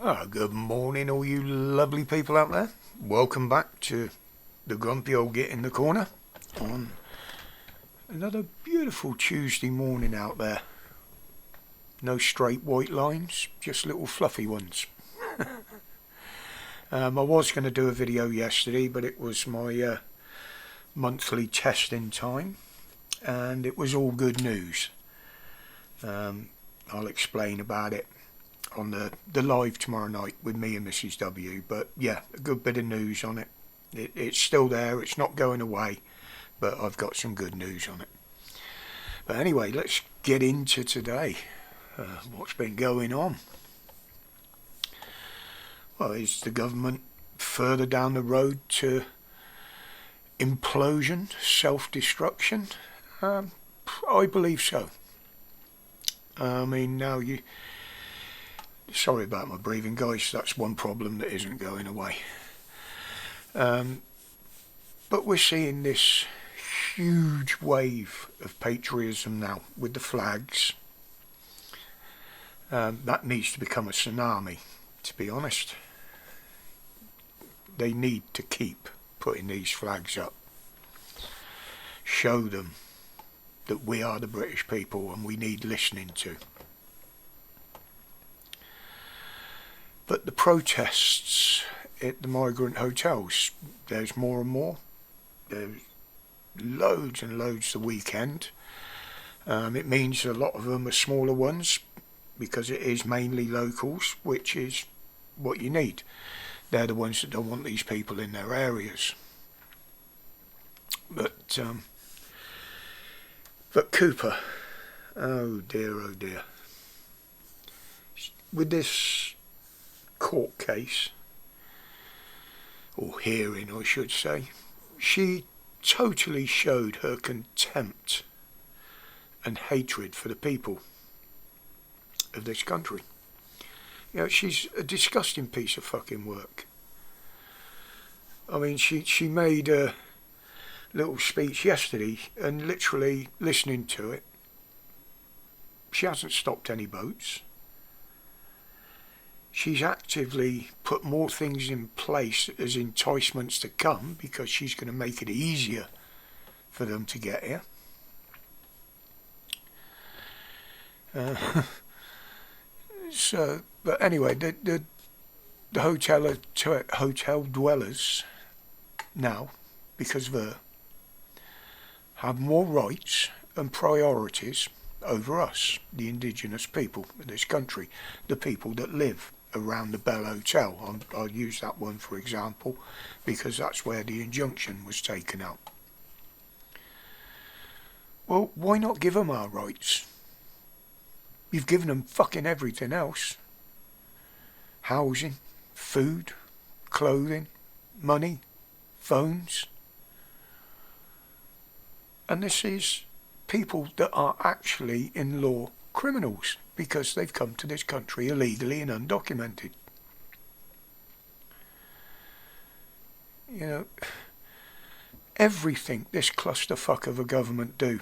Good morning, all you lovely people out there. Welcome back to the grumpy old git in the corner on another beautiful Tuesday morning out there. No straight white lines, just little fluffy ones. I was going to do a video yesterday, but it was my monthly testing time, and it was all good news. I'll explain about it on the live tomorrow night with me and Mrs. W. But yeah, a good bit of news on it. It's still there, it's not going away, but I've got some good news on it. But anyway, let's get into today. What's been going on? Well, is the government further down the road to implosion, self-destruction? I believe so. I mean, now you... Sorry about my breathing, guys. That's one problem that isn't going away. But we're seeing this huge wave of patriotism now with the flags. That needs to become a tsunami, to be honest. They need to keep putting these flags up. Show them that we are the British people and we need listening to. But the protests at the migrant hotels, there's more and more. There's loads and loads the weekend. It means a lot of them are smaller ones because it is mainly locals, which is what you need. They're the ones that don't want these people in their areas. But Cooper, oh dear. With this court case, or hearing I should say, she totally showed her contempt and hatred for the people of this country. You know, she's a disgusting piece of fucking work. I mean, she made a little speech yesterday, and literally listening to it, she hasn't stopped any boats. She's actively put more things in place as enticements to come because she's going to make it easier for them to get here. But anyway, the hotel dwellers now, because of her, have more rights and priorities over us, the indigenous people of this country, the people that live around the Bell Hotel. I'll use that one for example because that's where the injunction was taken out. Well, why not give them our rights? You've given them fucking everything else. Housing, food, clothing, money, phones. And this is people that are actually in law criminals because they've come to this country illegally and undocumented. You know, everything this clusterfuck of a government do,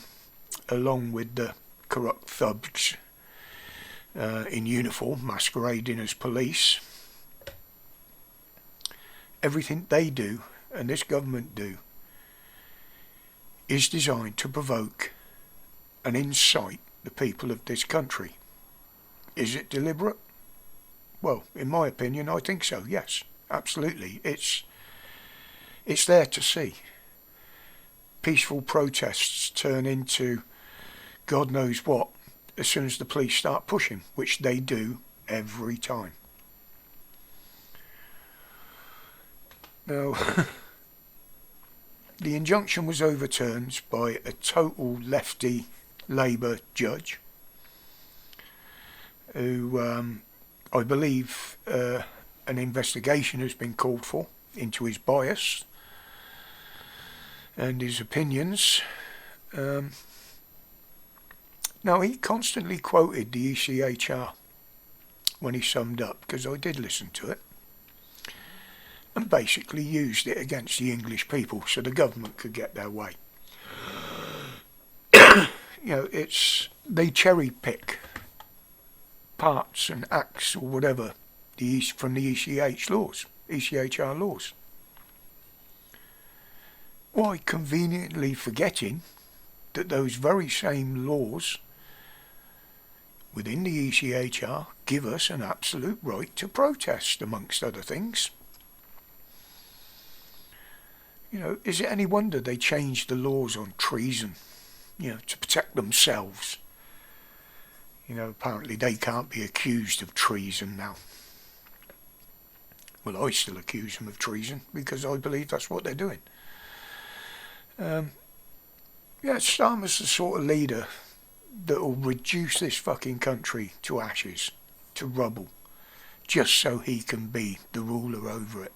along with the corrupt thugs in uniform masquerading as police, everything they do and this government do is designed to provoke and incite the people of this country. Is it deliberate? Well, in my opinion, I think so, yes, absolutely. It's there to see. Peaceful protests turn into God knows what as soon as the police start pushing, which they do every time. Now, the injunction was overturned by a total lefty Labour judge who I believe an investigation has been called for into his bias and his opinions. Now, he constantly quoted the ECHR when he summed up, because I did listen to it, and basically used it against the English people so the government could get their way. You know, they cherry pick parts and acts or whatever from the ECHR laws. Why, conveniently forgetting that those very same laws within the ECHR give us an absolute right to protest, amongst other things. You know, is it any wonder they changed the laws on treason, to protect themselves? Apparently they can't be accused of treason now. Well, I still accuse them of treason because I believe that's what they're doing. Starmer's the sort of leader that will reduce this fucking country to ashes, to rubble, just so he can be the ruler over it.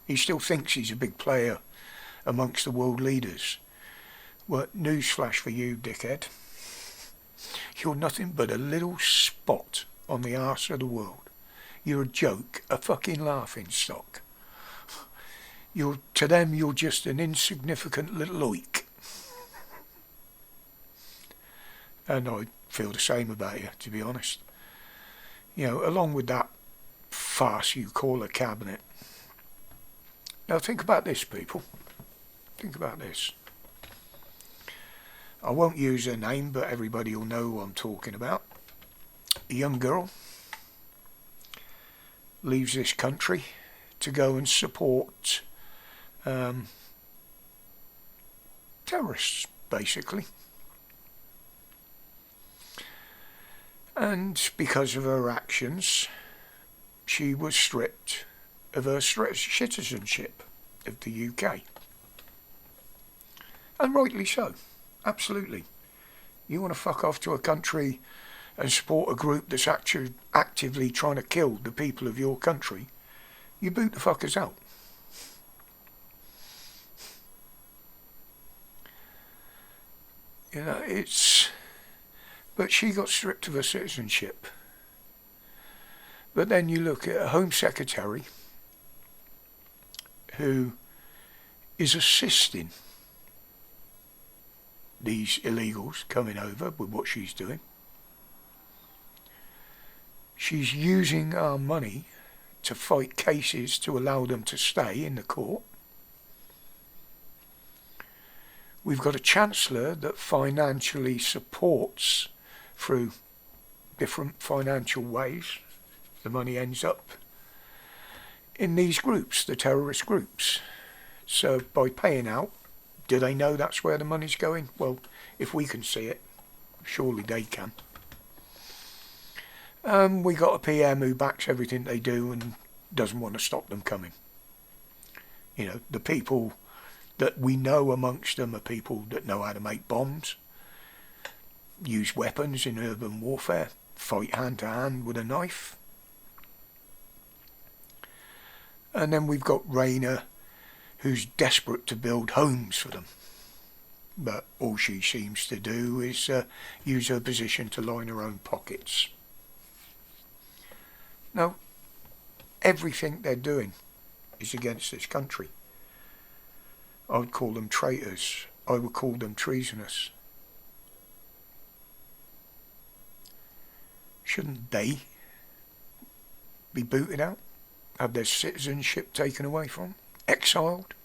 He still thinks he's a big player amongst the world leaders. Well, newsflash for you, dickhead. You're nothing but a little spot on the arse of the world. You're a joke, a fucking laughing stock. To them, you're just an insignificant little oik. And I feel the same about you, to be honest. Along with that farce you call a cabinet. Now think about this, people. Think about this. I won't use her name, but everybody will know who I'm talking about. A young girl leaves this country to go and support terrorists, basically. And because of her actions, she was stripped of her citizenship of the UK. And rightly so. Absolutely. You want to fuck off to a country and support a group that's actively trying to kill the people of your country, you boot the fuckers out. But she got stripped of her citizenship. But then you look at a Home Secretary who is assisting these illegals coming over with what she's doing. She's using our money to fight cases to allow them to stay in the court. We've got a Chancellor that financially supports through different financial ways. The money ends up in these groups, the terrorist groups. So by paying out, do they know that's where the money's going? Well, if we can see it, surely they can. We got a PM who backs everything they do and doesn't want to stop them coming. The people that we know amongst them are people that know how to make bombs, use weapons in urban warfare, fight hand to hand with a knife. And then we've got Rayner, who's desperate to build homes for them. But all she seems to do is use her position to line her own pockets. No, everything they're doing is against this country. I would call them traitors. I would call them treasonous. Shouldn't they be booted out? Have their citizenship taken away from them? Exiled?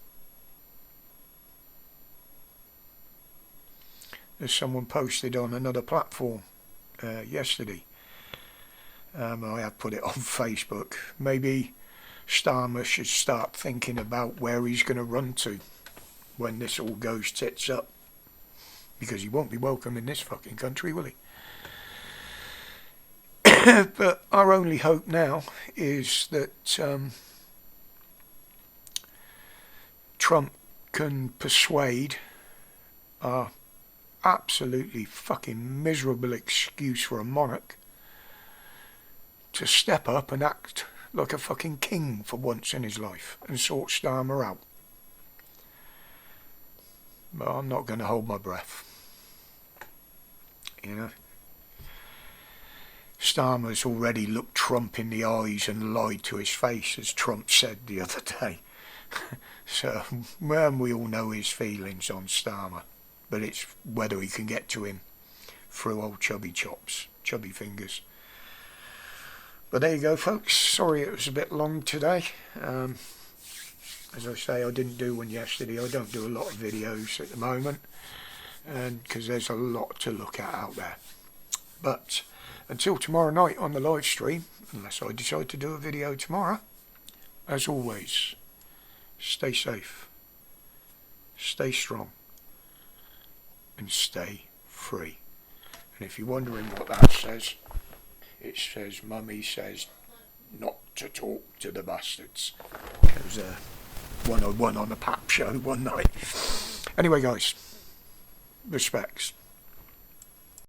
As someone posted on another platform yesterday, I have put it on Facebook, maybe Starmer should start thinking about where he's going to run to when this all goes tits up, because he won't be welcome in this fucking country, will he? But our only hope now is that Trump can persuade our absolutely fucking miserable excuse for a monarch to step up and act like a fucking king for once in his life and sort Starmer out. But I'm not going to hold my breath. Starmer's already looked Trump in the eyes and lied to his face, as Trump said the other day. So, we all know his feelings on Starmer. But it's whether he can get to him through old chubby chops, chubby fingers. But there you go, folks. Sorry it was a bit long today. As I say, I didn't do one yesterday. I don't do a lot of videos at the moment, and because there's a lot to look at out there. But until tomorrow night on the live stream, unless I decide to do a video tomorrow, as always, stay safe, stay strong, and stay free. And if you're wondering what that says, it says Mummy says not to talk to the bastards. It was a 101 on a pap show one night. Anyway guys, respects.